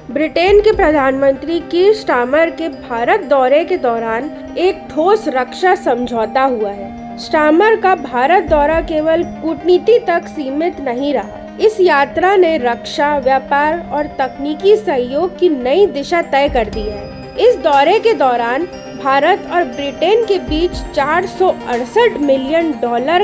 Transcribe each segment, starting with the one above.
Britain के प्रधानमंत्री कीर Starmer के भारत दौरे के दौरान एक ठोस रक्षा समझौता हुआ है। स्टारमर का भारत दौरा केवल कूटनीति तक सीमित नहीं रहा। इस यात्रा ने रक्षा, व्यापार और तकनीकी सहयोग की नई दिशा तय कर दी है। इस दौरे के दौरान भारत और ब्रिटेन के बीच $468 मिलियन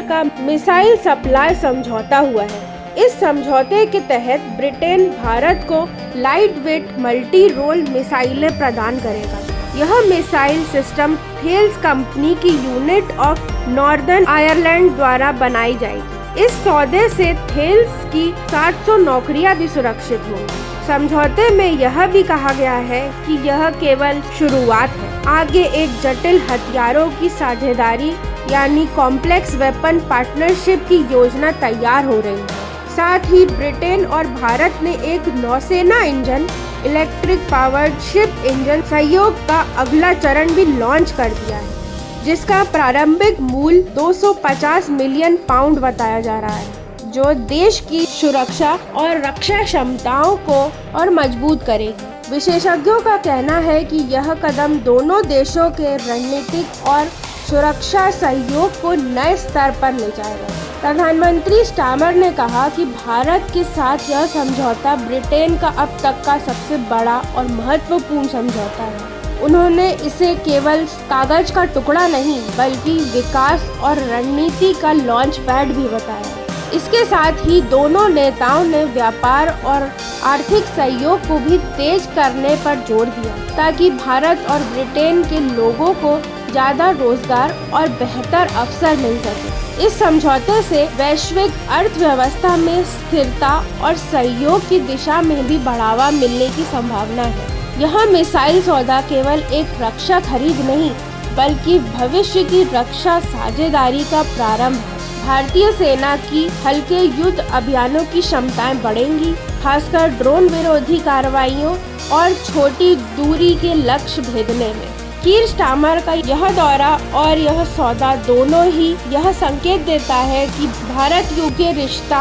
का मिसाइल सप्लाई समझौता हुआ है। इस समझौते के तहत ब्रिटेन भारत को लाइट वेट मल्टी रोल मिसाइलें प्रदान करेगा। यह मिसाइल सिस्टम थेल्स कंपनी की यूनिट ऑफ नॉर्दर्न आयरलैंड द्वारा बनाई जाएगी। इस सौदे से थेल्स की 700 नौकरियां भी सुरक्षित होंगी। समझौते में यह भी कहा गया है कि यह केवल शुरुआत है। आगे एक जटिल हथियारों की साझेदारी यानी कॉम्प्लेक्स वेपन पार्टनरशिप की योजना तैयार हो रही है। साथ ही ब्रिटेन और भारत ने एक नौसेना engine, electric powered ship engine सहयोग का अगला चरण भी लॉन्च कर दिया है, जिसका प्रारंभिक मूल्य 250 मिलियन पाउंड बताया जा रहा है, जो देश की सुरक्षा और रक्षा क्षमताओं को और मजबूत करेगी। विशेषज्ञों का कहना है कि यह कदम दोनों देशों के रणनीतिक और सुरक्षा सहयोग को नए स्तर पर ले जाएगा। प्रधानमंत्री स्टारमर ने कहा कि भारत के साथ यह समझौता ब्रिटेन का अब तक का सबसे बड़ा और महत्वपूर्ण समझौता है। उन्होंने इसे केवल कागज का टुकड़ा नहीं बल्कि विकास और रणनीति का लॉन्च पैड भी बताया। इसके साथ ही दोनों नेताओं ने व्यापार और आर्थिक सहयोग को भी तेज करने पर जोर दिया, ताकि भारत और ब्रिटेन के लोगों को ज्यादा रोजगार और बेहतर अवसर मिल सके। इस समझौते से वैश्विक अर्थव्यवस्था में स्थिरता और सहयोग की दिशा में भी बढ़ावा मिलने की संभावना है। यह मिसाइल सौदा केवल एक रक्षा खरीद नहीं बल्कि भविष्य की रक्षा साझेदारी का प्रारंभ है। भारतीय सेना की हल्के युद्ध अभियानों की क्षमताएं बढ़ेंगी, खासकर ड्रोन विरोधी कार्रवाइयों और छोटी दूरी के लक्ष्य भेदने में। कीर स्टारमर का यह दौरा और यह सौदा दोनों ही यह संकेत देता है कि भारत यूके रिश्ता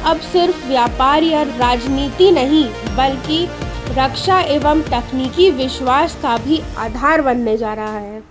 अब सिर्फ व्यापार या राजनीति नहीं बल्कि रक्षा एवं तकनीकी विश्वास का भी आधार बनने जा रहा है।